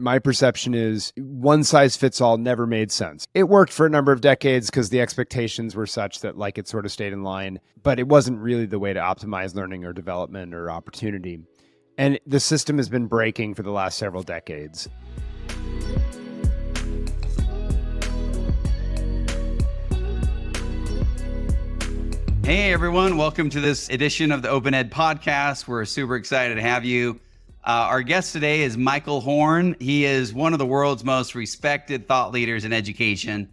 my perception is one size fits all never made sense. It worked for a number of decades because the expectations were such that like it sort of stayed in line, but it wasn't really the way to optimize learning or development or opportunity. And the system has been breaking for the last several decades. Hey everyone, welcome to this edition of the OpenEd podcast. We're super excited to have you. Our guest today is Michael Horn. He is one of the world's most respected thought leaders in education,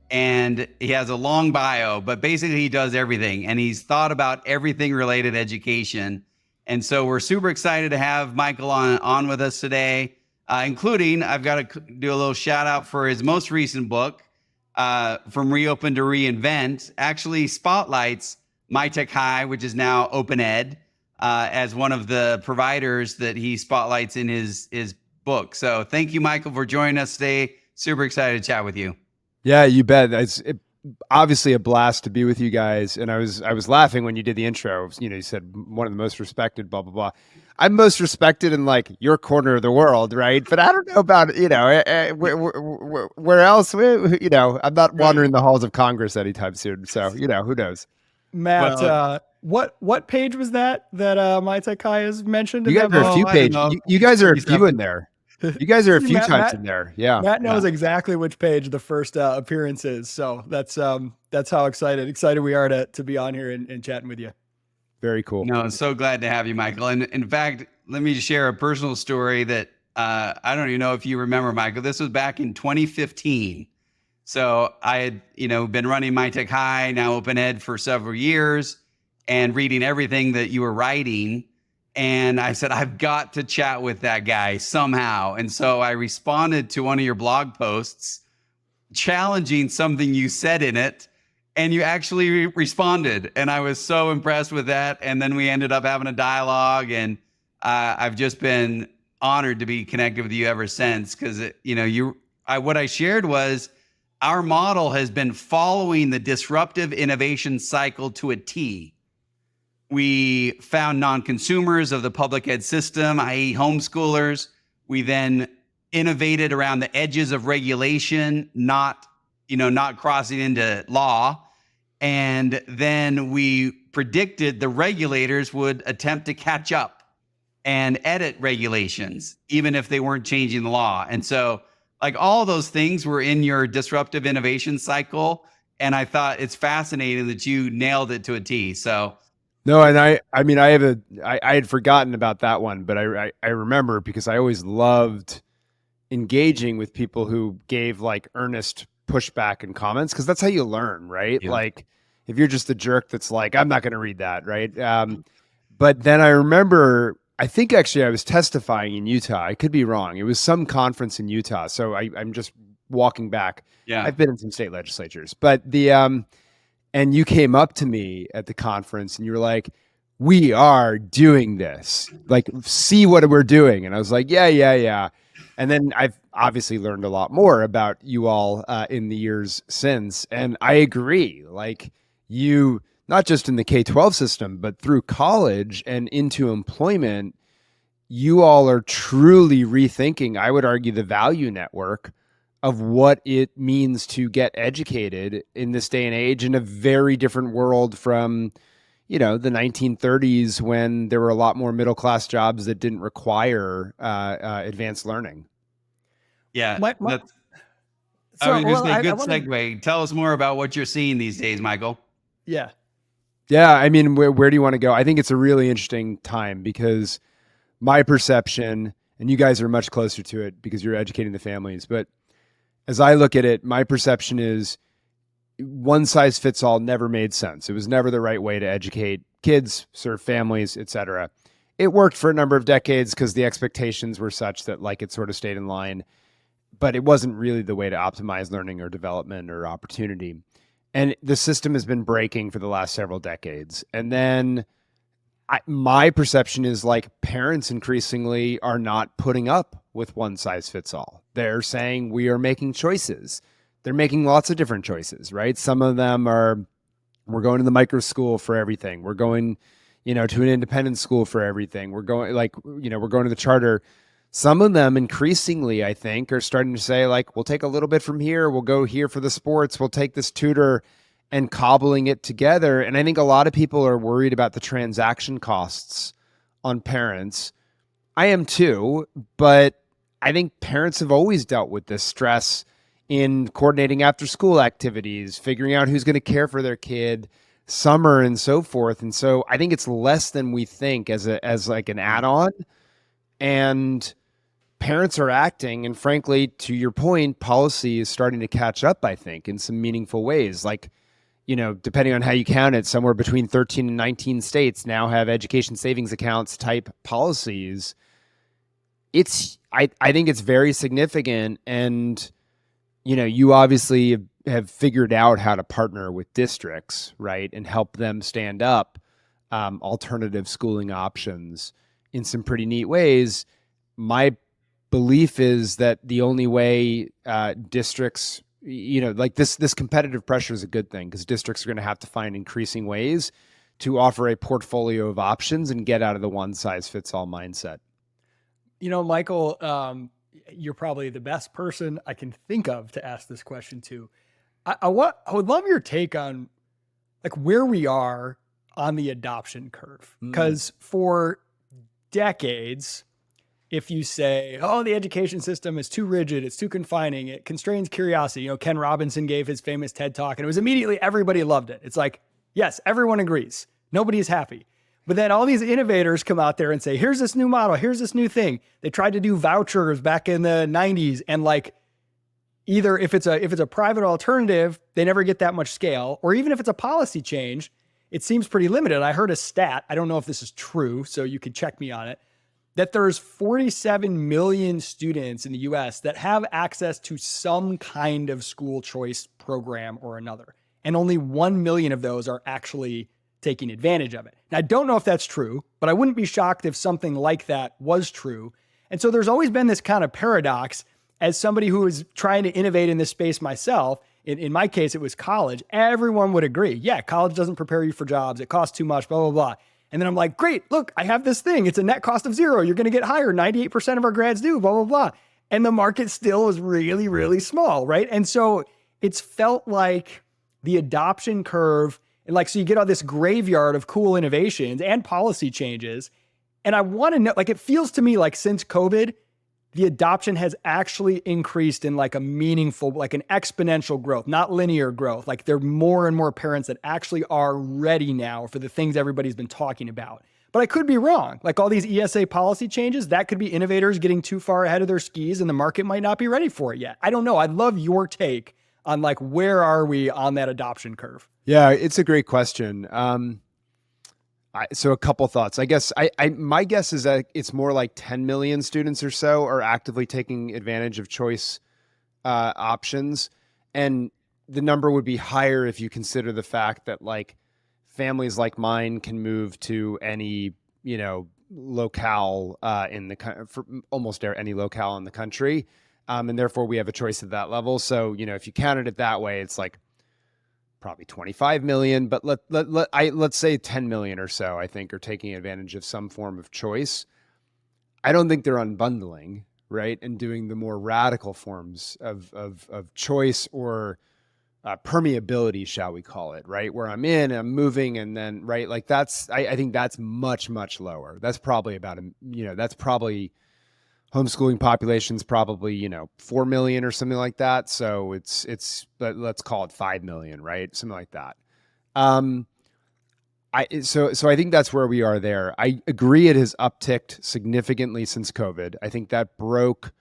and he has a long bio, but basically he does everything, and he's thought about everything related to education. And so we're super excited to have Michael on with us today, including I've got to do a little shout out for his most recent book, From Reopen to Reinvent, actually spotlights MyTech High, which is now OpenEd, as one of the providers that he spotlights in his book. So thank you, Michael, for joining us today. Super excited to chat with you. Yeah, you bet. It's obviously a blast to be with you guys. And I was laughing when you did the intro. You know, you said one of the most respected, blah, blah, blah. I'm most respected in like your corner of the world, right? But I don't know about, where else, I'm not wandering the halls of Congress anytime soon. So, who knows? Matt, what page was that MyTech High has mentioned? You guys are a few pages. You guys are a few in there. You guys are a few times in there. Yeah. Matt knows exactly which page the first appearance is. So that's how excited we are to be on here and chatting with you. Very cool. No, I'm so glad to have you, Michael. And in fact, let me just share a personal story that I don't even know if you remember, Michael. This was back in 2015. So I had, been running MyTech High, now OpenEd, for several years and reading everything that you were writing. And I said, I've got to chat with that guy somehow. And so I responded to one of your blog posts, challenging something you said in it. And you actually responded. And I was so impressed with that. And then we ended up having a dialogue. And I've just been honored to be connected with you ever since. Because, what I shared was, our model has been following the disruptive innovation cycle to a T. We found non-consumers of the public ed system, i.e. homeschoolers. We then innovated around the edges of regulation, not crossing into law. And then we predicted the regulators would attempt to catch up and edit regulations, even if they weren't changing the law. And so like all those things were in your disruptive innovation cycle. And I thought it's fascinating that you nailed it to a T. So no, and I had forgotten about that one, but I remember because I always loved engaging with people who gave like earnest pushback and comments, because that's how you learn, right? Yeah. Like if you're just a jerk that's like, I'm not going to read that, right? But then I remember, I think actually I was testifying in Utah. I could be wrong. It was some conference in Utah. So I'm just walking back. Yeah, I've been in some state legislatures, but and you came up to me at the conference and you were like, we are doing this, like, see what we're doing. And I was like, yeah. And then I've obviously learned a lot more about you all in the years since. And I agree, like you, not just in the K-12 system, but through college and into employment, you all are truly rethinking, I would argue, the value network of what it means to get educated in this day and age, in a very different world from, the 1930s, when there were a lot more middle-class jobs that didn't require advanced learning. Yeah. Good segue. Tell us more about what you're seeing these days, Michael. Yeah. Yeah, I mean, where do you want to go? I think it's a really interesting time because my perception, and you guys are much closer to it because you're educating the families, but as I look at it, my perception is one size fits all never made sense. It was never the right way to educate kids, serve families, etc. It worked for a number of decades because the expectations were such that like it sort of stayed in line, but it wasn't really the way to optimize learning or development or opportunity. And the system has been breaking for the last several decades. And then my perception is like parents increasingly are not putting up with one size fits all. They're saying we are making choices. They're making lots of different choices, right? Some of them are, we're going to the micro school for everything. We're going, to an independent school for everything. We're going we're going to the charter. Some of them increasingly, I think, are starting to say, like, we'll take a little bit from here, we'll go here for the sports, we'll take this tutor, and cobbling it together. And I think a lot of people are worried about the transaction costs on parents. I am too, but I think parents have always dealt with this stress in coordinating after school activities, figuring out who's going to care for their kid, summer and so forth. And so I think it's less than we think as like an add-on. And parents are acting, and frankly, to your point, policy is starting to catch up, I think, in some meaningful ways. Like, depending on how you count it, somewhere between 13 and 19 states now have education savings accounts type policies. I think it's very significant. And, you obviously have figured out how to partner with districts, right? And help them stand up alternative schooling options in some pretty neat ways. My belief is that the only way districts, like this competitive pressure is a good thing, because districts are going to have to find increasing ways to offer a portfolio of options and get out of the one size fits all mindset. Michael, you're probably the best person I can think of to ask this question to. I would love your take on like where we are on the adoption curve, because for decades, if you say, oh, the education system is too rigid, it's too confining, it constrains curiosity. Ken Robinson gave his famous TED Talk, and it was immediately everybody loved it. It's like, yes, everyone agrees. Nobody's happy. But then all these innovators come out there and say, here's this new model, here's this new thing. They tried to do vouchers back in the 90s, and like either if it's a private alternative, they never get that much scale, or even if it's a policy change, it seems pretty limited. I heard a stat, I don't know if this is true, so you could check me on it, that there's 47 million students in the US that have access to some kind of school choice program or another. And only 1 million of those are actually taking advantage of it. Now, I don't know if that's true, but I wouldn't be shocked if something like that was true. And so there's always been this kind of paradox. As somebody who is trying to innovate in this space myself, in my case, it was college. Everyone would agree. Yeah, college doesn't prepare you for jobs. It costs too much, blah, blah, blah. And then I'm like, great, look, I have this thing. It's a net cost of zero. You're going to get hired. 98% of our grads do, blah, blah, blah. And the market still is really, really small, right? And so it's felt like the adoption curve, and like, so you get all this graveyard of cool innovations and policy changes. And I want to know, like, it feels to me like since COVID, the adoption has actually increased in like a meaningful, like an exponential growth, not linear growth. Like there are more and more parents that actually are ready now for the things everybody's been talking about. But I could be wrong. Like all these ESA policy changes, that could be innovators getting too far ahead of their skis and the market might not be ready for it yet. I don't know. I'd love your take on like, where are we on that adoption curve? Yeah, it's a great question. So a couple thoughts. I guess my guess is that it's more like 10 million students or so are actively taking advantage of choice options. And the number would be higher if you consider the fact that like families like mine can move to any, locale for almost any locale in the country. And therefore we have a choice at that level. So, if you counted it that way, it's like probably 25 million, but let's say 10 million or so, I think, are taking advantage of some form of choice. I don't think they're unbundling, right? And doing the more radical forms of choice or permeability, shall we call it, right? Where I'm I'm moving, and then, right? Like I think that's much, much lower. That's probably about, that's probably homeschooling population's probably, 4 million or something like that. So let's call it 5 million, right? Something like that. So I think that's where we are there. I agree it has upticked significantly since COVID. I think that broke,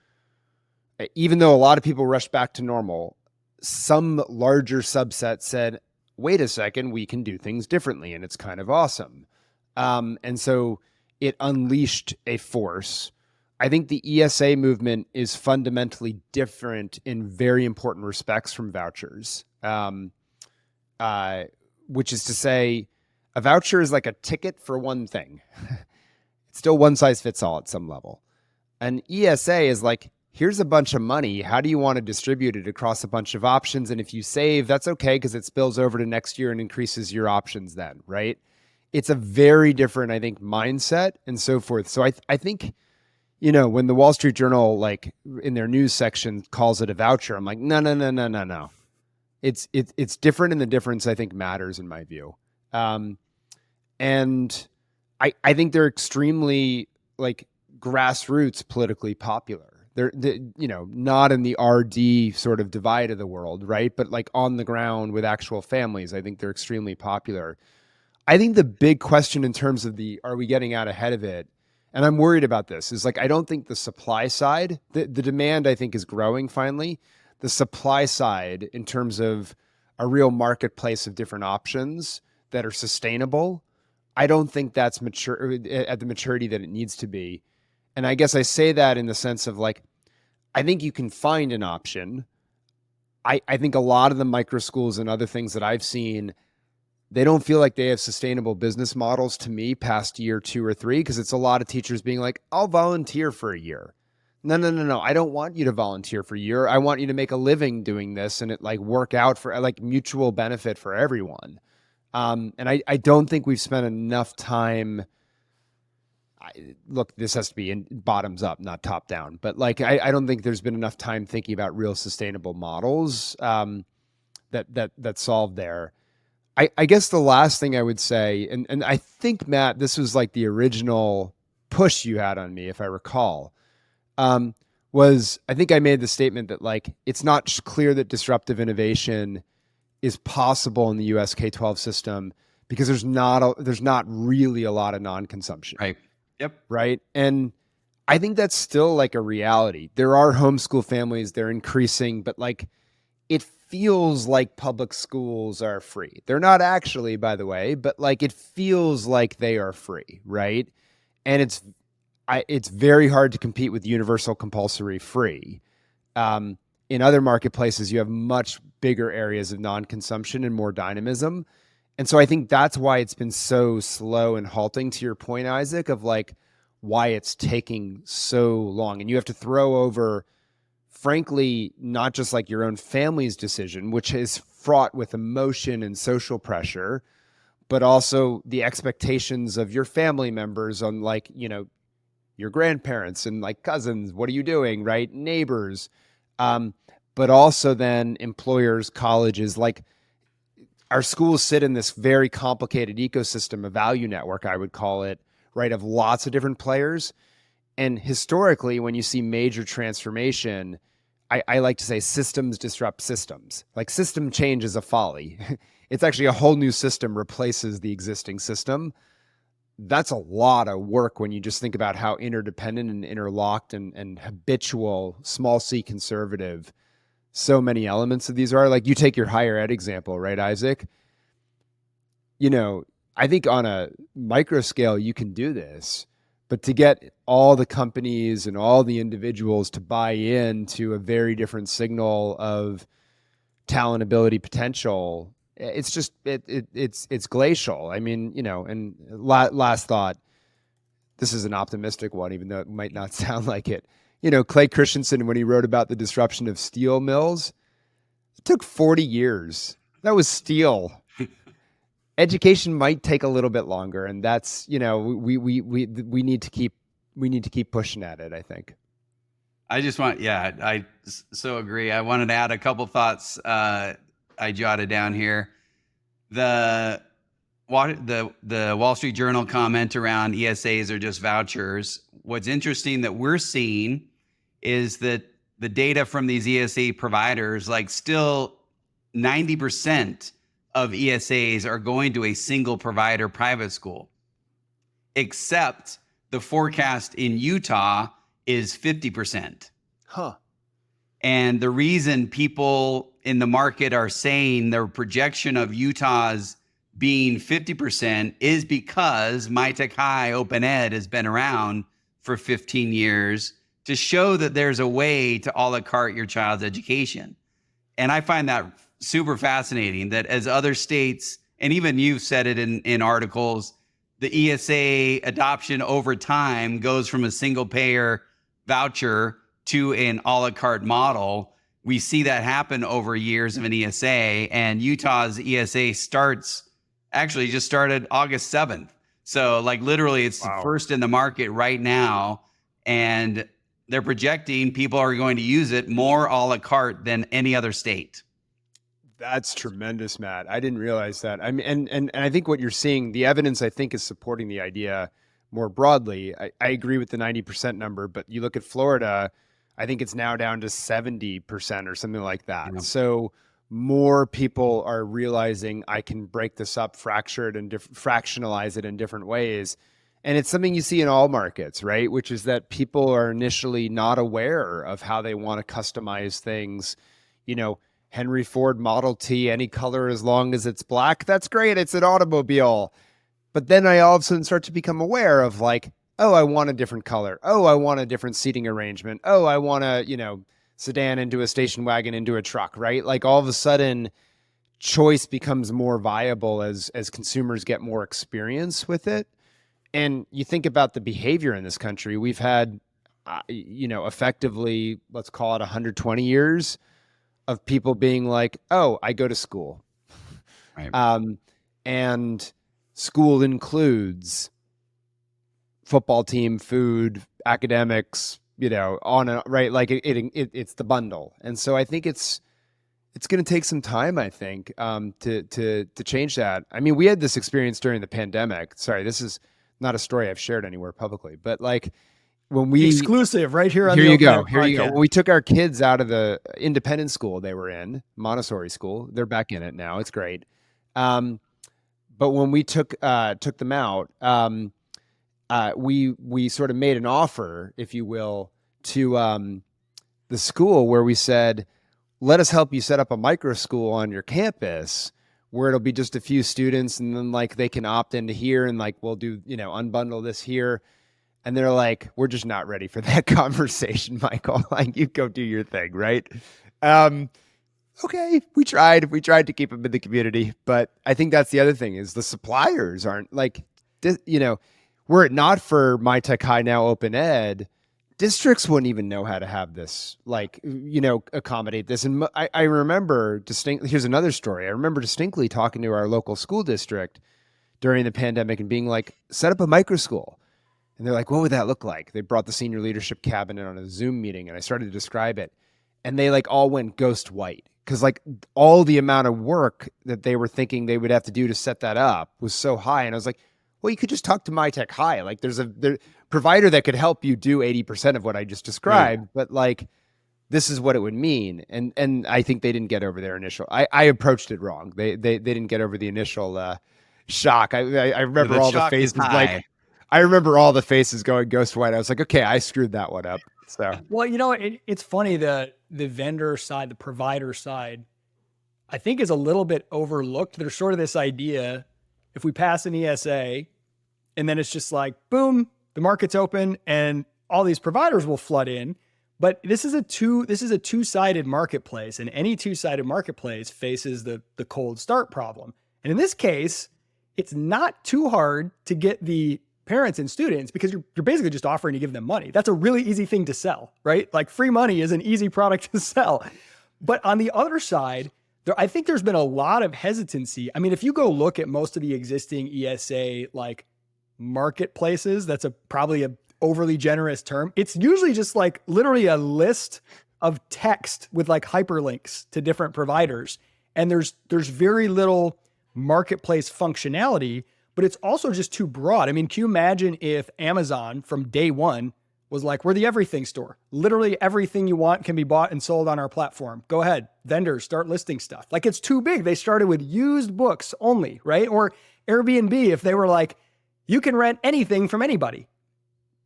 even though a lot of people rushed back to normal, some larger subset said, wait a second, we can do things differently, and it's kind of awesome. And so it unleashed a force. I think the ESA movement is fundamentally different in very important respects from vouchers, which is to say a voucher is like a ticket for one thing. It's still one size fits all at some level. An ESA is like, here's a bunch of money. How do you want to distribute it across a bunch of options? And if you save, that's okay, because it spills over to next year and increases your options then, right? It's a very different, I think, mindset and so forth. So I think when the Wall Street Journal, like in their news section, calls it a voucher, I'm like, no, no, no, no, no, no. It's different, and the difference, I think, matters in my view. And I think they're extremely like grassroots politically popular. They're not in the RD sort of divide of the world, right? But like on the ground with actual families, I think they're extremely popular. I think the big question in terms of are we getting out ahead of it? And I'm worried about this is like, I don't think the supply side, the demand I think is growing finally. The supply side in terms of a real marketplace of different options that are sustainable, I don't think that's mature at the maturity that it needs to be. And I guess I say that in the sense of like, I think you can find an option. I think a lot of the micro schools and other things that I've seen, they don't feel like they have sustainable business models to me past year 2 or 3, because it's a lot of teachers being like, I'll volunteer for a year. No, no, no, no. I don't want you to volunteer for a year. I want you to make a living doing this and it like work out for like mutual benefit for everyone. And I don't think we've spent enough time. Look, this has to be in bottoms up, not top down. But like, I don't think there's been enough time thinking about real sustainable models that solve there. I guess the last thing I would say, and I think, Matt, this was like the original push you had on me, if I recall, was I think I made the statement that like, it's not clear that disruptive innovation is possible in the US K-12 system because there's not really a lot of non-consumption. Right. Yep. Right. And I think that's still like a reality. There are homeschool families, they're increasing, but like it feels like public schools are free. They're not actually, by the way, but like it feels like they are free, right? And it's very hard to compete with universal compulsory free. In other marketplaces, you have much bigger areas of non-consumption and more dynamism. And so I think that's why it's been so slow and halting, to your point, Isaac, of like why it's taking so long. And you have to throw over, frankly, not just like your own family's decision, which is fraught with emotion and social pressure, but also the expectations of your family members on like, your grandparents and like cousins. What are you doing? Right? Neighbors. But also then employers, colleges, like our schools sit in this very complicated ecosystem, a value network, I would call it, right? Of lots of different players. And historically, when you see major transformation, I like to say systems disrupt systems. Like system change is a folly. It's actually a whole new system replaces the existing system. That's a lot of work when you just think about how interdependent and interlocked and habitual, small c conservative so many elements of these are. Like you take your higher ed example, right, Isaac? I think on a micro scale, you can do this, but to get all the companies and all the individuals to buy into a very different signal of talent, ability, potential, it's just, it's glacial. I mean, and last thought, this is an optimistic one, even though it might not sound like it. Clay Christensen, when he wrote about the disruption of steel mills, it took 40 years. That was steel. Education might take a little bit longer, and that's, we need to keep pushing at it, I think. I so agree. I wanted to add a couple thoughts I jotted down here. The Wall Street Journal comment around ESAs are just vouchers. What's interesting that we're seeing is that the data from these ESA providers, like still 90% of ESAs are going to a single provider private school, except the forecast in Utah is 50%. Huh. And the reason people in the market are saying their projection of Utah's being 50% is because MyTech High OpenEd has been around for 15 years to show that there's a way to a la carte your child's education. And I find that super fascinating that as other states, and even you've said it in articles, the ESA adoption over time goes from a single payer voucher to an a la carte model. We see that happen over years of an ESA, and Utah's ESA just started August 7th. So like literally it's the first in the market right now. and they're projecting people are going to use it more a la carte than any other state. That's tremendous, Matt. I didn't realize that. I mean, and I think what you're seeing, the evidence I think is supporting the idea more broadly. I agree with the 90% number, but you look at Florida, I think it's now down to 70% or something like that. Yeah. So more people are realizing I can break this up, fracture it and fractionalize it in different ways. And it's something you see in all markets, right? Which is that people are initially not aware of how they want to customize things. You know, Henry Ford Model T, any color as long as it's black, that's great. It's an automobile. But then I all of a sudden start to become aware of like, oh, I want a different color. Oh, I want a different seating arrangement. Oh, I want a, sedan into a station wagon into a truck, right? Like all of a sudden choice becomes more viable as consumers get more experience with it. And you think about the behavior in this country, we've had, effectively, let's call it 120 years of people being like, oh, I go to school. Right. And school includes football team, food, academics, on a, right? Like it's the bundle. And so I think it's going to take some time, I think, to change that. I mean, we had this experience during the pandemic. Sorry, this is not a story I've shared anywhere publicly, but like when we exclusive right here on here the you go, OpenEd here you go. podcast. When we took our kids out of the independent school they were in, Montessori school, they're back in it now. It's great. But when we took them out, we sort of made an offer, if you will, to the school where we said, let us help you set up a micro school on your campus where it'll be just a few students and then like they can opt into here and like we'll do, unbundle this here. And they're like, we're just not ready for that conversation, Michael. Like you go do your thing, right? Okay, we tried to keep them in the community, but I think that's the other thing is the suppliers aren't like, were it not for My Tech High now OpenEd, districts wouldn't even know how to have this, like, accommodate this. And I remember distinctly, here's another story. I remember distinctly talking to our local school district during the pandemic and being like, set up a micro school. And they're like, what would that look like? They brought the senior leadership cabinet on a Zoom meeting and I started to describe it. And they like all went ghost white because like all the amount of work that they were thinking they would have to do to set that up was so high. And I was like, well, you could just talk to My Tech High. Like there's a provider that could help you do 80% of what I just described, right. But like, this is what it would mean. And I think they didn't get over their initial, I approached it wrong. They didn't get over the initial shock. I remember all the faces like, I remember all the faces going ghost white. I was like, okay, I screwed that one up. So, well, it's funny, the vendor side, the provider side, I think is a little bit overlooked. There's sort of this idea, if we pass an ESA and then it's just like, boom, the market's open and all these providers will flood in. But this is a two-sided marketplace, and any two-sided marketplace faces the cold start problem. And in this case, it's not too hard to get the parents and students because you're basically just offering to give them money. That's a really easy thing to sell, right? Like free money is an easy product to sell. But on the other side, I think there's been a lot of hesitancy. I mean, if you go look at most of the existing ESA like marketplaces, that's probably a overly generous term. It's usually just like literally a list of text with like hyperlinks to different providers. And there's very little marketplace functionality, but it's also just too broad. I mean, can you imagine if Amazon from day one was like, we're the everything store. Literally everything you want can be bought and sold on our platform. Go ahead, vendors, start listing stuff. Like it's too big. They started with used books only, right? Or Airbnb, if they were like, you can rent anything from anybody.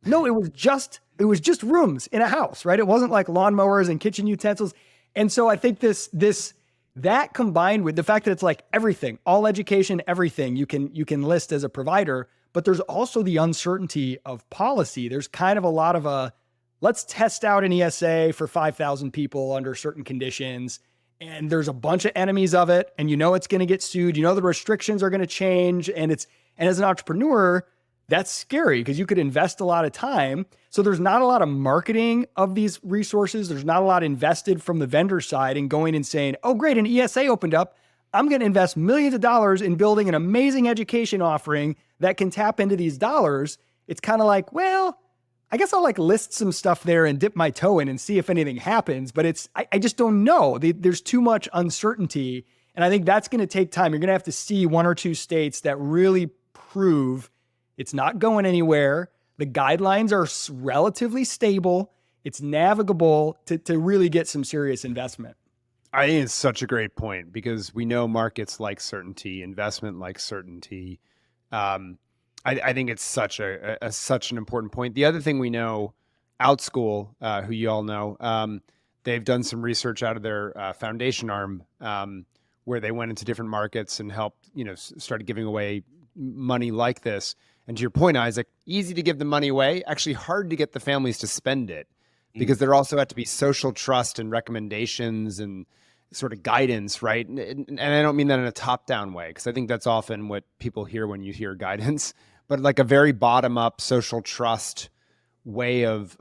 No, it was just rooms in a house, right? It wasn't like lawnmowers and kitchen utensils. And so I think that combined with the fact that it's like everything, all education, everything you can list as a provider, but there's also the uncertainty of policy. There's kind of a lot of let's test out an ESA for 5,000 people under certain conditions. And there's a bunch of enemies of it. And it's going to get sued. The restrictions are going to change. And as an entrepreneur, that's scary because you could invest a lot of time. So there's not a lot of marketing of these resources. There's not a lot invested from the vendor side and going and saying, oh, great, an ESA opened up. I'm going to invest millions of dollars in building an amazing education offering that can tap into these dollars. It's kind of like, well, I guess I'll like list some stuff there and dip my toe in and see if anything happens. But I just don't know. There's too much uncertainty. And I think that's going to take time. You're going to have to see one or two states that really prove it's not going anywhere. The guidelines are relatively stable. It's navigable to really get some serious investment. I think it's such a great point because we know markets like certainty, investment like certainty. I think it's such such an important point. The other thing we know, OutSchool, who you all know, they've done some research out of their foundation arm where they went into different markets and helped, started giving away money like this. And to your point, Isaac, easy to give the money away, actually hard to get the families to spend it because there also had to be social trust and recommendations and sort of guidance, right? And I don't mean that in a top-down way because I think that's often what people hear when you hear guidance, but like a very bottom-up social trust way of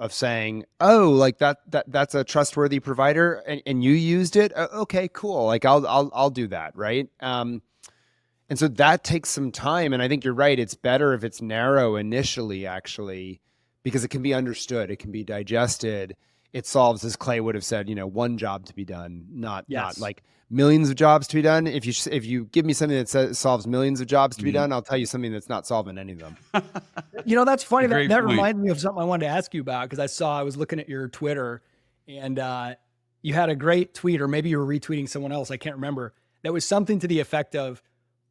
saying, oh, like that's a trustworthy provider and you used it. Okay, cool. Like I'll do that. Right. And so that takes some time. And I think you're right. It's better if it's narrow initially, actually, because it can be understood. It can be digested. It solves, as Clay would have said, one job to be done, not like millions of jobs to be done. If you give me something that solves millions of jobs to be done, I'll tell you something that's not solving any of them. That's funny. That reminded me of something I wanted to ask you about because I was looking at your Twitter and you had a great tweet, or maybe you were retweeting someone else. I can't remember. That was something to the effect of,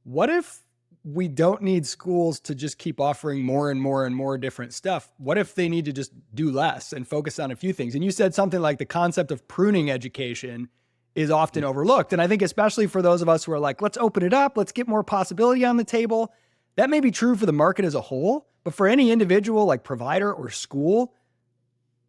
what if we don't need schools to just keep offering more and more and more different stuff? What if they need to just do less and focus on a few things? And you said something like the concept of pruning education is often overlooked. And I think especially for those of us who are like, let's open it up, let's get more possibility on the table. That may be true for the market as a whole, but for any individual like provider or school,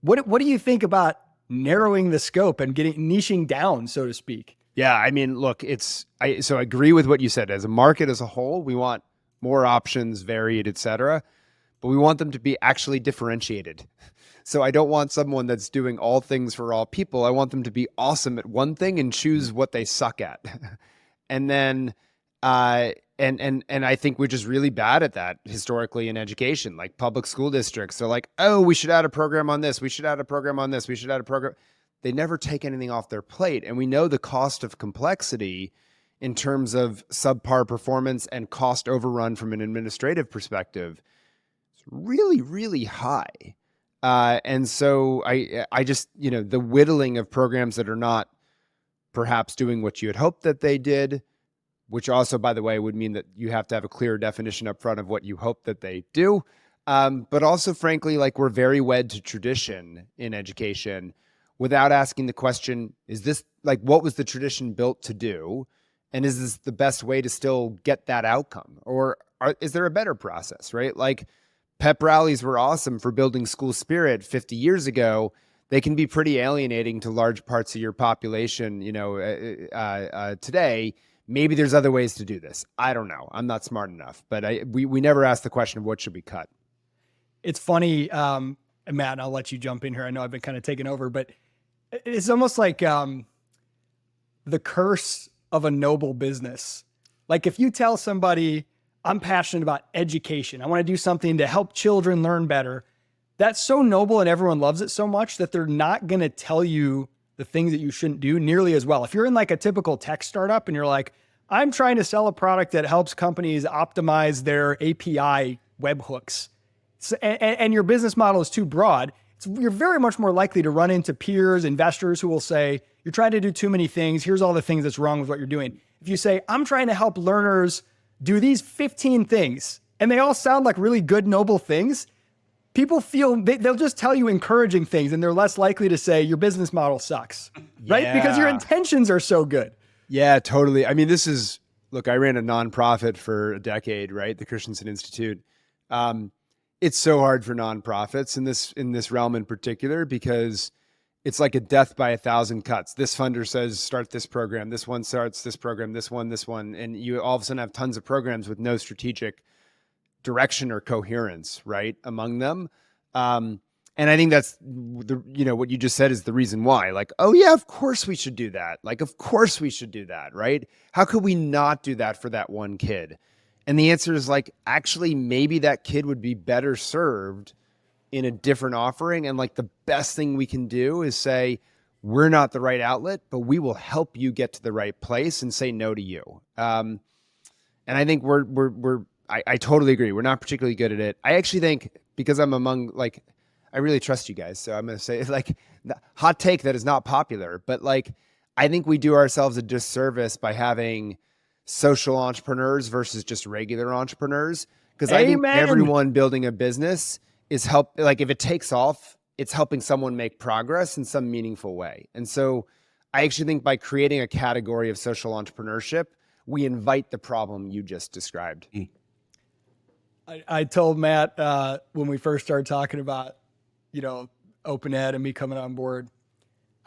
what do you think about narrowing the scope and niching down, so to speak? Yeah, I mean, look, so I agree with what you said. As a market as a whole, we want more options, varied, et cetera, but we want them to be actually differentiated. So I don't want someone that's doing all things for all people. I want them to be awesome at one thing and choose what they suck at. And then, and I think we're just really bad at that historically in education, like public school districts. They're like, oh, we should add a program on this. We should add a program on this. We should add a program. They never take anything off their plate. And we know the cost of complexity in terms of subpar performance and cost overrun from an administrative perspective is really, really high. And so I just, the whittling of programs that are not perhaps doing what you had hoped that they did, which also, by the way, would mean that you have to have a clear definition up front of what you hope that they do. But also, frankly, like we're very wed to tradition in education without asking the question, is this like, what was the tradition built to do? And is this the best way to still get that outcome? Or is there a better process, right? Like pep rallies were awesome for building school spirit 50 years ago. They can be pretty alienating to large parts of your population, today. Maybe there's other ways to do this. I don't know. I'm not smart enough, but we never asked the question of what should be cut. It's funny, Matt, I'll let you jump in here. I know I've been kind of taking over, but it's almost like the curse of a noble business. Like if you tell somebody, I'm passionate about education, I want to do something to help children learn better, that's so noble and everyone loves it so much that they're not going to tell you the things that you shouldn't do nearly as well. If you're in like a typical tech startup and you're like, I'm trying to sell a product that helps companies optimize their API webhooks, and your business model is too broad, you're very much more likely to run into peers, investors who will say, you're trying to do too many things. Here's all the things that's wrong with what you're doing. If you say, I'm trying to help learners do these 15 things, and they all sound like really good, noble things, people feel they'll just tell you encouraging things, and they're less likely to say your business model sucks, right? Because your intentions are so good. Yeah, totally. I mean, look, I ran a nonprofit for a decade, right? The Christensen Institute. It's so hard for nonprofits in this realm in particular, because it's like a death by 1,000 cuts. This funder says, start this program. This one starts this program, this one. And you all of a sudden have tons of programs with no strategic direction or coherence, right, among them. And I think that's what you just said is the reason why. Like, oh yeah, of course we should do that. Like, of course we should do that, right? How could we not do that for that one kid? And the answer is like, actually, maybe that kid would be better served in a different offering. And like the best thing we can do is say, we're not the right outlet, but we will help you get to the right place and say no to you. And I think I totally agree. We're not particularly good at it. I actually think because I'm among like, I really trust you guys. So I'm going to say like hot take that is not popular, but like, I think we do ourselves a disservice by having social entrepreneurs versus just regular entrepreneurs. Because I think everyone building a business is like if it takes off, it's helping someone make progress in some meaningful way. And so I actually think by creating a category of social entrepreneurship, we invite the problem you just described. I told Matt when we first started talking about, OpenEd and me coming on board,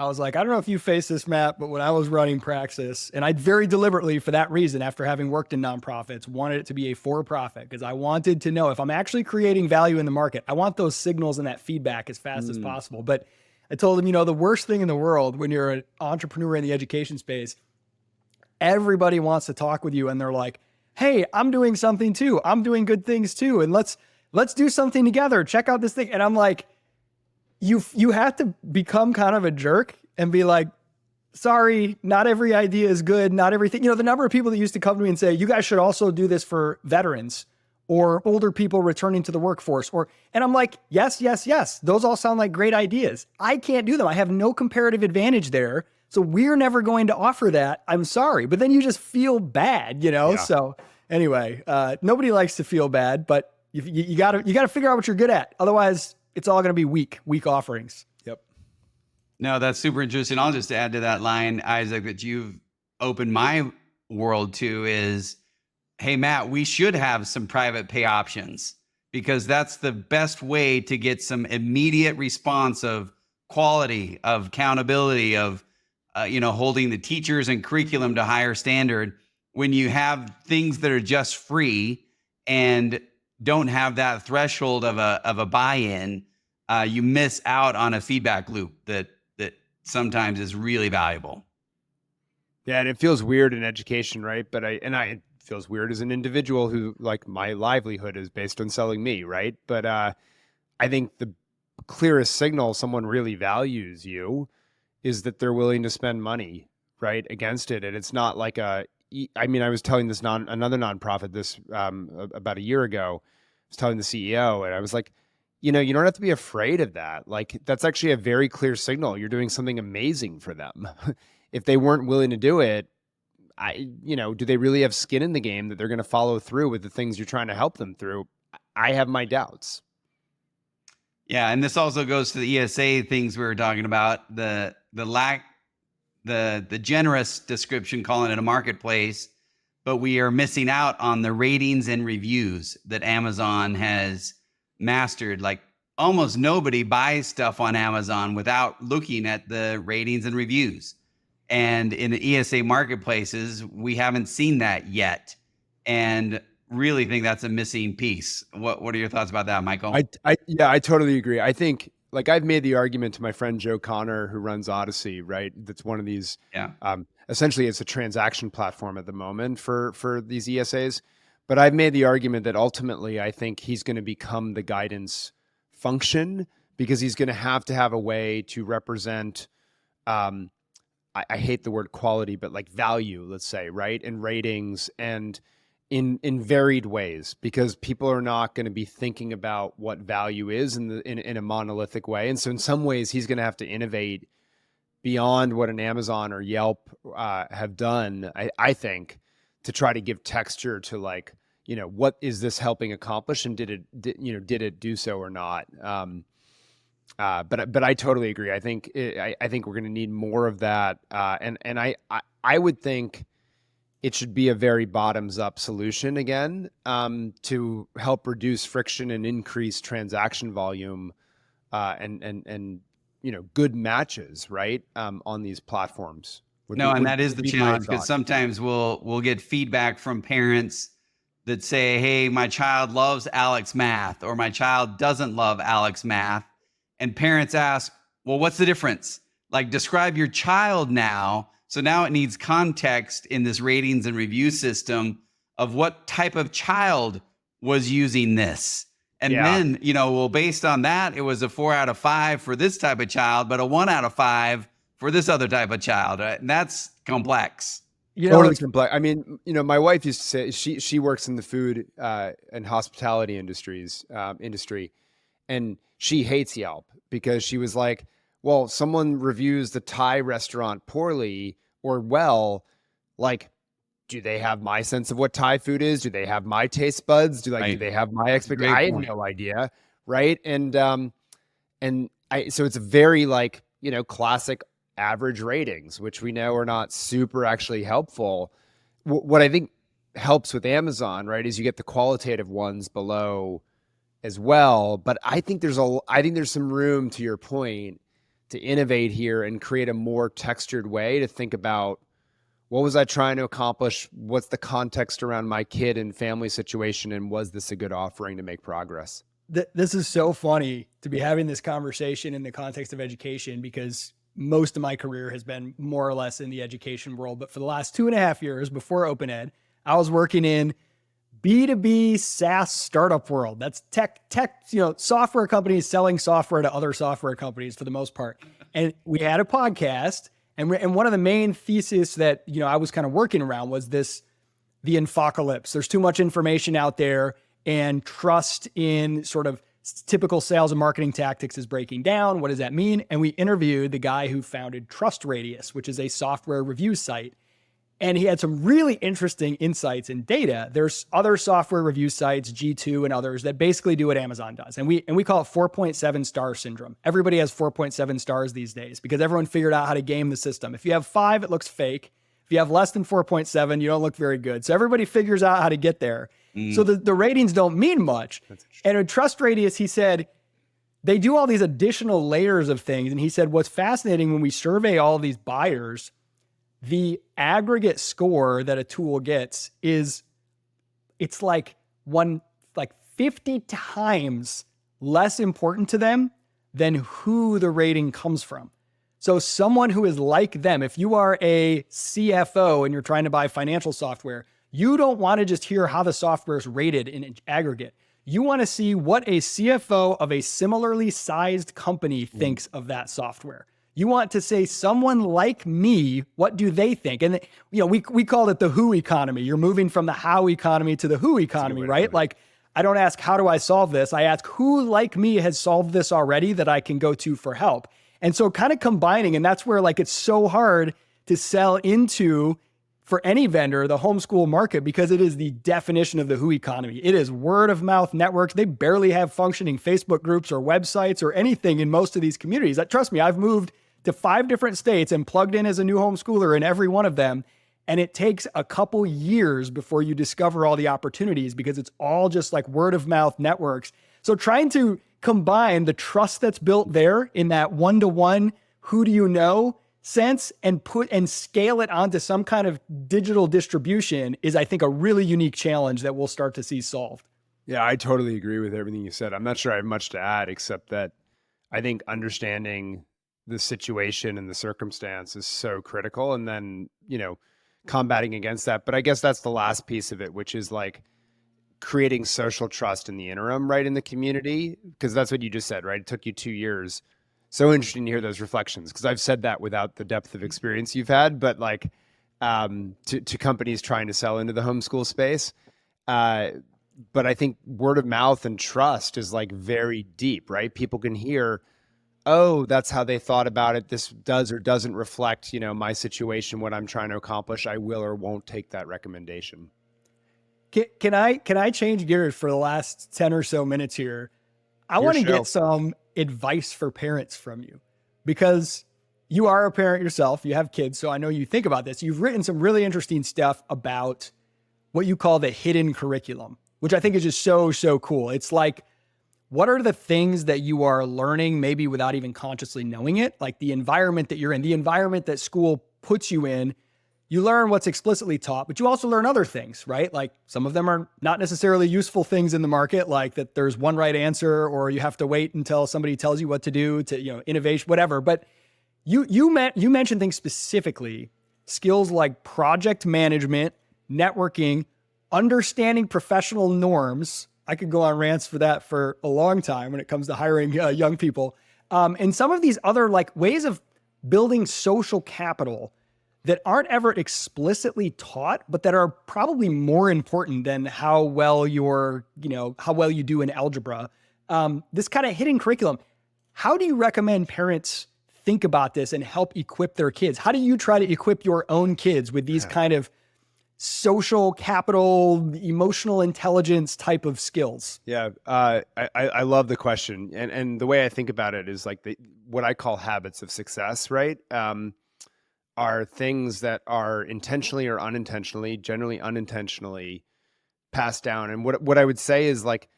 I was like, I don't know if you face this, Matt, but when I was running Praxis, and I very deliberately, for that reason, after having worked in nonprofits, wanted it to be a for-profit because I wanted to know if I'm actually creating value in the market, I want those signals and that feedback as fast as possible. But I told him, the worst thing in the world when you're an entrepreneur in the education space, everybody wants to talk with you and they're like, hey, I'm doing something too. I'm doing good things too. And let's do something together. Check out this thing. And I'm like, you have to become kind of a jerk and be like, sorry, not every idea is good. Not everything, the number of people that used to come to me and say, you guys should also do this for veterans or older people returning to the workforce. And I'm like, yes. Those all sound like great ideas. I can't do them. I have no comparative advantage there. So we're never going to offer that. I'm sorry. But then you just feel bad, Yeah. So anyway, nobody likes to feel bad, but you gotta figure out what you're good at. Otherwise, it's all going to be weak offerings. Yep. No, that's super interesting. I'll just add to that line, Isaac, that you've opened my world to is, hey, Matt, we should have some private pay options because that's the best way to get some immediate response of quality, of accountability, of, holding the teachers and curriculum to higher standard. When you have things that are just free and don't have that threshold of a buy-in, you miss out on a feedback loop that sometimes is really valuable. Yeah, and it feels weird in education, right? But it feels weird as an individual who, like, my livelihood is based on selling me, right? But I think the clearest signal someone really values you is that they're willing to spend money, right, against it. And it's not like I was telling another nonprofit this about a year ago. I was telling the CEO, and I was like, you don't have to be afraid of that. Like, that's actually a very clear signal. You're doing something amazing for them. If they weren't willing to do it, do they really have skin in the game that they're going to follow through with the things you're trying to help them through? I have my doubts. Yeah, and this also goes to the ESA things we were talking about, the generous description, calling it a marketplace, but we are missing out on the ratings and reviews that Amazon has mastered. Like almost nobody buys stuff on Amazon without looking at the ratings and reviews. And in the ESA marketplaces, we haven't seen that yet. And really think that's a missing piece. What are your thoughts about that, Michael? I totally agree. I think, like, I've made the argument to my friend Joe Connor, who runs Odyssey, right? That's one of these, essentially it's a transaction platform at the moment for these ESAs. But I've made the argument that ultimately I think he's going to become the guidance function because he's going to have a way to represent, I hate the word quality, but like value, let's say, right? And ratings and in varied ways, because people are not going to be thinking about what value is in a monolithic way. And so in some ways he's going to have to innovate beyond what an Amazon or Yelp have done, I think, to try to give texture to, like, what is this helping accomplish, and did it do so or not? But I totally agree. I think we're going to need more of that. And I would think it should be a very bottoms up solution again, to help reduce friction and increase transaction volume, and good matches, right, on these platforms. And that is the challenge, because sometimes we'll get feedback from parents that say, hey, my child loves Alex Math, or my child doesn't love Alex Math. And parents ask, well, what's the difference? Like, describe your child now. So now it needs context in this ratings and review system of what type of child was using this. And Yeah. then, well, based on that, it was a 4 out of 5 for this type of child, but a 1 out of 5 for this other type of child. Right? And that's complex. Totally complex. I mean, my wife used to say she works in the food and hospitality industry, and she hates Yelp because she was like, well, someone reviews the Thai restaurant poorly or well, like, do they have my sense of what Thai food is? Do they have my taste buds? Do Right. they have my expectations? Great I have point. no idea. Right. So it's a very classic average ratings, which we know are not super actually helpful. What I think helps with Amazon, right, is you get the qualitative ones below as well. But I think there's some room, to your point, to innovate here and create a more textured way to think about what was I trying to accomplish? What's the context around my kid and family situation? And was this a good offering to make progress? This is so funny to be having this conversation in the context of education, because most of my career has been more or less in the education world. But for the last 2.5 years before OpenEd, I was working in B2B SaaS startup world. That's tech, software companies selling software to other software companies for the most part. And we had a podcast, and one of the main theses that, I was kind of working around was the infocalypse. There's too much information out there, and trust in sort of typical sales and marketing tactics is breaking down. What does that mean? And we interviewed the guy who founded Trust Radius, which is a software review site. And he had some really interesting insights and data. There's other software review sites, G2 and others, that basically do what Amazon does. And we call it 4.7 star syndrome. Everybody has 4.7 stars these days because everyone figured out how to game the system. If you have 5, it looks fake. If you have less than 4.7, you don't look very good. So everybody figures out how to get there. So the ratings don't mean much. And in Trust Radius, he said, they do all these additional layers of things. And he said, what's fascinating when we survey all of these buyers, the aggregate score that a tool gets it's like 50 times less important to them than who the rating comes from. So someone who is like them, if you are a CFO and you're trying to buy financial software, you don't want to just hear how the software is rated in aggregate. You want to see what a CFO of a similarly sized company thinks of that software. You want to say, someone like me, what do they think? And we call it the who economy. You're moving from the how economy to the who economy, right? Like, I don't ask, how do I solve this? I ask, who like me has solved this already that I can go to for help? And so kind of combining, and that's where it's so hard to sell into, for any vendor, the homeschool market, because it is the definition of the who economy. It is word of mouth networks. They barely have functioning Facebook groups or websites or anything in most of these communities. Trust me, I've moved to 5 different states and plugged in as a new homeschooler in every one of them. And it takes a couple years before you discover all the opportunities, because it's all just like word of mouth networks. So trying to combine the trust that's built there in that one-to-one, who do you know sense, and scale it onto some kind of digital distribution is, I think, a really unique challenge that we'll start to see solved. Yeah, I totally agree with everything you said. I'm not sure I have much to add, except that I think understanding the situation and the circumstance is so critical, and then, combating against that. But I guess that's the last piece of it, which is like creating social trust in the interim, right, in the community, because that's what you just said, right? It took you 2 years. So interesting to hear those reflections, because I've said that without the depth of experience you've had, but to companies trying to sell into the homeschool space. But I think word of mouth and trust is very deep, right? People can hear, oh, that's how they thought about it. This does or doesn't reflect, my situation, what I'm trying to accomplish. I will or won't take that recommendation. Can I change gears for the last 10 or so minutes here? I want to get some advice for parents from you, because you are a parent yourself. You have kids, so I know you think about this. You've written some really interesting stuff about what you call the hidden curriculum, which I think is just so cool. It's like, what are the things that you are learning, maybe without even consciously knowing it? Like the environment that you're in, the environment that school puts you in. You learn what's explicitly taught, but you also learn other things, right? Like some of them are not necessarily useful things in the market, like that there's one right answer, or you have to wait until somebody tells you what to do to, innovation, whatever. But you mentioned things specifically, skills like project management, networking, understanding professional norms, I could go on rants for that for a long time when it comes to hiring young people. And some of these other like ways of building social capital that aren't ever explicitly taught, but that are probably more important than how well how well you do in algebra. This kind of hidden curriculum. How do you recommend parents think about this and help equip their kids? How do you try to equip your own kids with these kind of social capital, emotional intelligence type of skills? Yeah, I love the question, and the way I think about it is like what I call habits of success, right? Are things that are intentionally or unintentionally, generally unintentionally, passed down. And what I would say is like,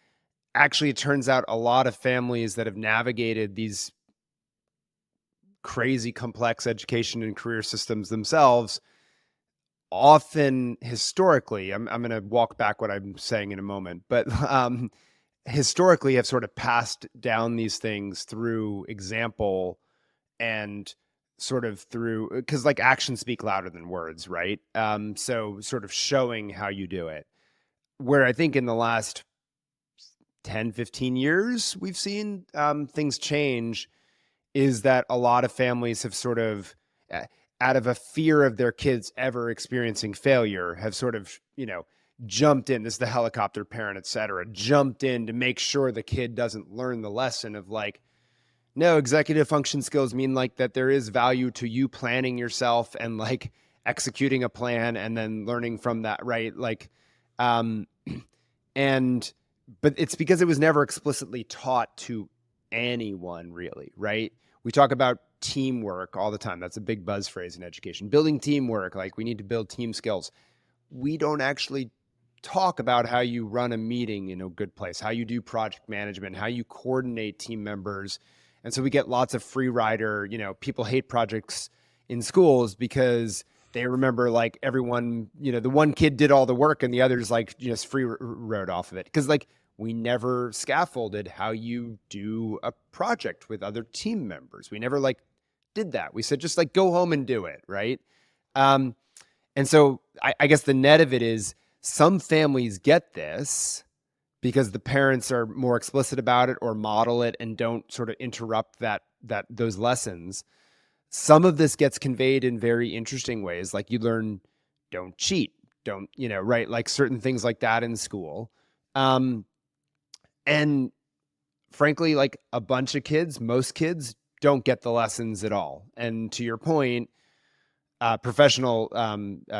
actually, it turns out a lot of families that have navigated these crazy complex education and career systems themselves, often historically, I'm going to walk back what I'm saying in a moment, but historically have sort of passed down these things through example and sort of through, because like actions speak louder than words, right? So sort of showing how you do it. Where I think in the last 10, 15 years, we've seen things change is that a lot of families have sort of, out of a fear of their kids ever experiencing failure, have sort of, jumped in. This is the helicopter parent, et cetera, jumped in to make sure the kid doesn't learn the lesson of like, no, executive function skills mean like that there is value to you planning yourself and like executing a plan and then learning from that, right? Like, but it's because it was never explicitly taught to anyone really, right? We talk about teamwork all the time. That's a big buzz phrase in education. Building teamwork, like we need to build team skills. We don't actually talk about how you run a meeting in a good place, how you do project management, how you coordinate team members. And so we get lots of free rider, people hate projects in schools because they remember like everyone, the one kid did all the work and the others like just free rode off of it. Cause like we never scaffolded how you do a project with other team members. We never like did that. We said, just like go home and do it. Right. And so I guess the net of it is some families get this because the parents are more explicit about it or model it and don't sort of interrupt those lessons. Some of this gets conveyed in very interesting ways. Like you learn, don't cheat, don't, right? Like certain things like that in school. And frankly, like a bunch of kids, most kids don't get the lessons at all. And to your point, professional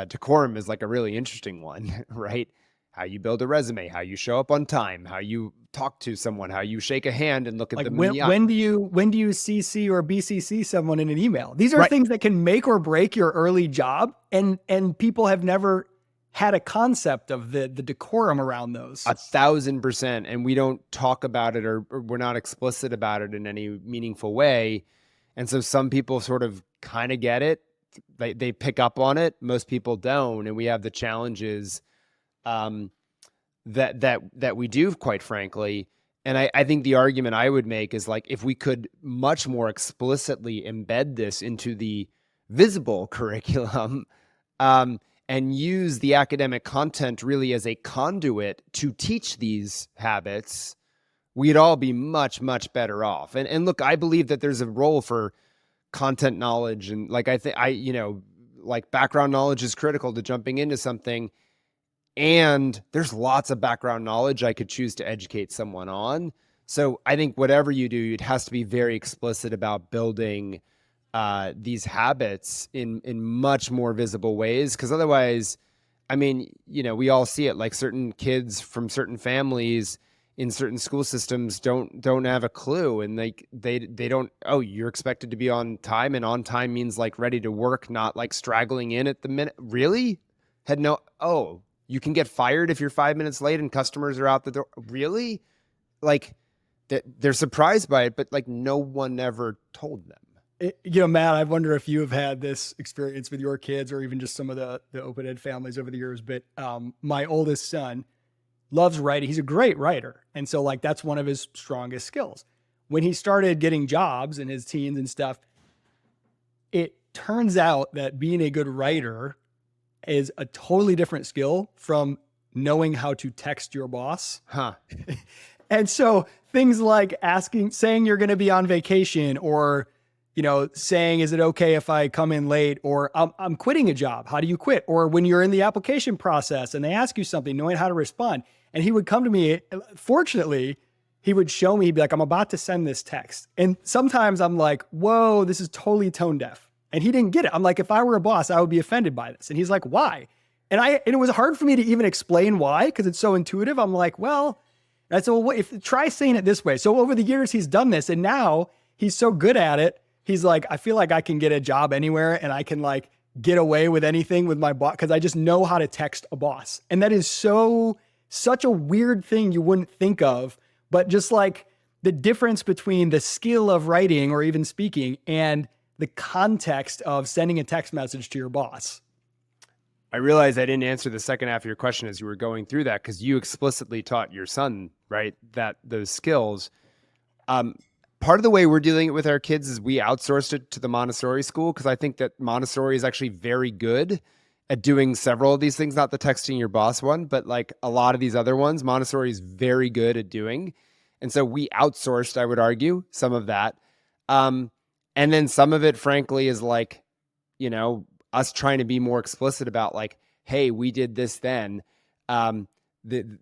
decorum is like a really interesting one, right? How you build a resume, how you show up on time, how you talk to someone, how you shake a hand and look at Like them when, in the eye. when do you CC or BCC someone in an email? These are things that can make or break your early job, and people have never had a concept of the decorum around those. 1,000%. And we don't talk about it or we're not explicit about it in any meaningful way. And so some people sort of kind of get it. They pick up on it. Most people don't. And we have the challenges that we do, quite frankly. And I think the argument I would make is like, if we could much more explicitly embed this into the visible curriculum, and use the academic content really as a conduit to teach these habits, we'd all be much, much better off. And look, I believe that there's a role for content knowledge. And like, like background knowledge is critical to jumping into something. And there's lots of background knowledge I could choose to educate someone on. So I think whatever you do, it has to be very explicit about building these habits in much more visible ways. Because otherwise, I mean, we all see it, like certain kids from certain families in certain school systems don't have a clue. And they don't, oh, you're expected to be on time, and on time means like ready to work, not like straggling in at the minute. Really? Oh, you can get fired if you're 5 minutes late and customers are out the door. Really? Like they're surprised by it, but like no one ever told them. Matt, I wonder if you have had this experience with your kids or even just some of the OpenEd families over the years, but my oldest son loves writing. He's a great writer. And so like, that's one of his strongest skills. When he started getting jobs in his teens and stuff, it turns out that being a good writer is a totally different skill from knowing how to text your boss. Huh. And so things like saying you're going to be on vacation, or, saying, is it okay if I come in late, or I'm quitting a job. How do you quit? Or when you're in the application process and they ask you something, knowing how to respond. And he would come to me, fortunately, he would show me, he'd be like, I'm about to send this text. And sometimes I'm like, whoa, this is totally tone deaf. And he didn't get it. I'm like, if I were a boss, I would be offended by this. And he's like, why? And it was hard for me to even explain why, because it's so intuitive. I'm like, well, and I said, well, try saying it this way. So over the years, he's done this, and now he's so good at it. He's like, I feel like I can get a job anywhere, and I can like get away with anything with my boss because I just know how to text a boss. And that is such a weird thing you wouldn't think of, but just like the difference between the skill of writing or even speaking and the context of sending a text message to your boss. I realized I didn't answer the second half of your question as you were going through that, because you explicitly taught your son, right, that those skills. Part of the way we're dealing it with our kids is we outsourced it to the Montessori school, because I think that Montessori is actually very good at doing several of these things, not the texting your boss one, but like a lot of these other ones, Montessori is very good at doing. And so we outsourced, I would argue, some of that. And then some of it, frankly, is like, us trying to be more explicit about like, hey, we did this then. The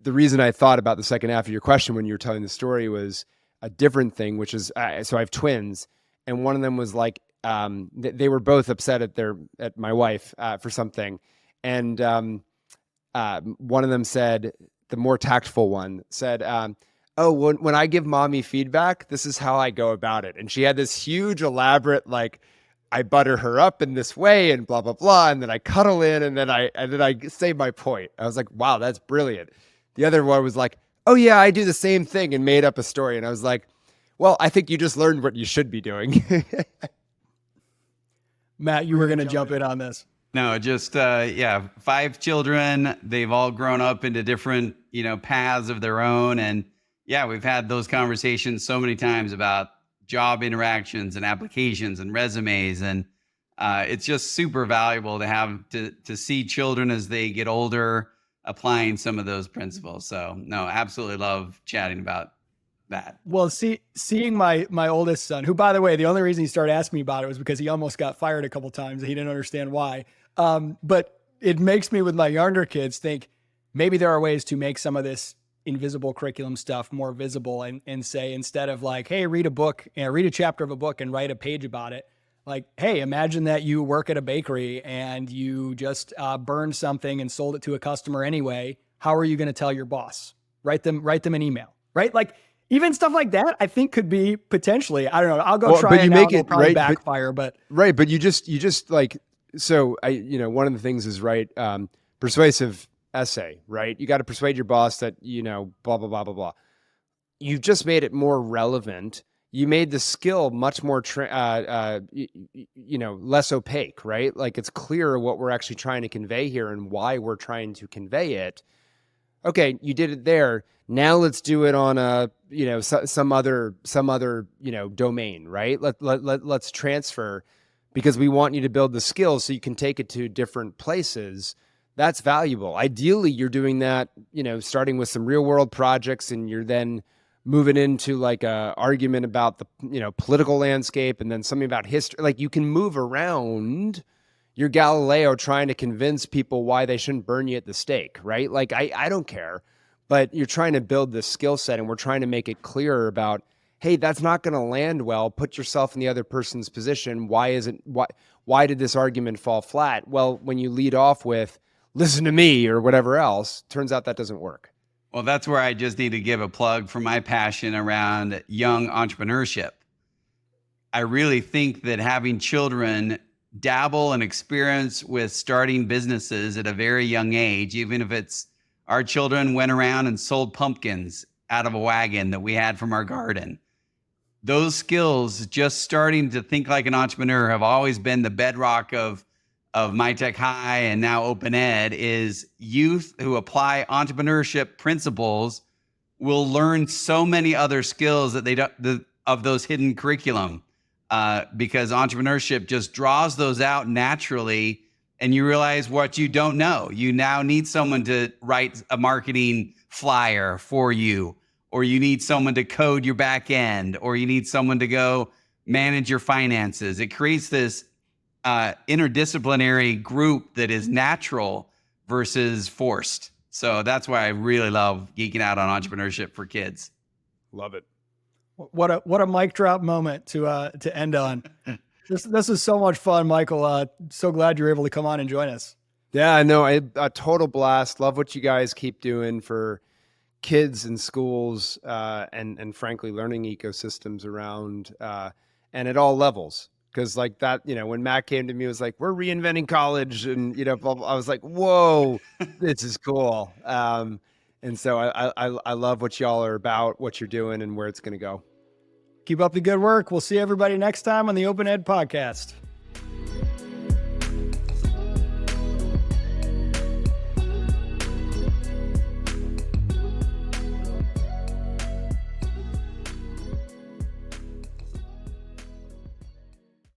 reason I thought about the second half of your question when you were telling the story was a different thing, which is, so I have twins, and one of them was like, they were both upset at my wife for something. And one of them said, the more tactful one said, oh, when I give mommy feedback, this is how I go about it. And she had this huge, elaborate, like, I butter her up in this way and blah, blah, blah. And then I cuddle in, and then I say my point. I was like, wow, that's brilliant. The other one was like, oh yeah, I do the same thing, and made up a story. And I was like, well, I think you just learned what you should be doing. Matt, you were going to jump in on this. No, just, 5 children. They've all grown up into different, paths of their own. And yeah, we've had those conversations so many times about job interactions and applications and resumes. And it's just super valuable to have to see children as they get older applying some of those principles. So no, absolutely love chatting about that. Well, seeing my oldest son, who, by the way, the only reason he started asking me about it was because he almost got fired a couple times and he didn't understand why. But it makes me, with my younger kids, think maybe there are ways to make some of this invisible curriculum stuff more visible, and say, instead of like, hey, read a chapter of a book and write a page about it, like, hey, imagine that you work at a bakery and you just burned something and sold it to a customer anyway. How are you going to tell your boss? Write them an email, right? Like, even stuff like that, I think could be potentially, I don't know, I'll go try it out. It'll probably backfire, but you just like, so one of the things is, right, persuasive essay, right? You got to persuade your boss that, blah, blah, blah, blah, blah. You've just made it more relevant. You made the skill much more, less opaque, right? Like, it's clear what we're actually trying to convey here and why we're trying to convey it. Okay, you did it there. Now let's do it on a, some other, domain, right? Let's transfer, because we want you to build the skills so you can take it to different places. That's valuable. Ideally, you're doing that, starting with some real world projects, and you're then moving into like a argument about the, political landscape, and then something about history. Like, you can move around your Galileo trying to convince people why they shouldn't burn you at the stake, right? Like, I don't care, but you're trying to build this skill set, and we're trying to make it clearer about, hey, that's not going to land well. Put yourself in the other person's position. Why did this argument fall flat? Well, when you lead off with, listen to me, or whatever else, turns out that doesn't work. Well, that's where I just need to give a plug for my passion around young entrepreneurship. I really think that having children dabble and experience with starting businesses at a very young age, even if it's our children went around and sold pumpkins out of a wagon that we had from our garden. Those skills, just starting to think like an entrepreneur, have always been the bedrock of My Tech High and now OpenEd. Is youth who apply entrepreneurship principles will learn so many other skills that they don't, of those hidden curriculum, because entrepreneurship just draws those out naturally and you realize what you don't know. You now need someone to write a marketing flyer for you, or you need someone to code your back end, or you need someone to go manage your finances. It creates this interdisciplinary group that is natural versus forced. So that's why I really love geeking out on entrepreneurship for kids. Love it. What a mic drop moment to end on. This is so much fun, Michael. So glad you're able to come on and join us. Yeah, I know. A total blast. Love what you guys keep doing for kids in schools, and frankly, learning ecosystems around, and at all levels. Because like that, when Matt came to me, it was like, we're reinventing college, and I was like, whoa, this is cool. And so I love what y'all are about, what you're doing, and where it's going to go. Keep up the good work. We'll see everybody next time on the OpenEd podcast.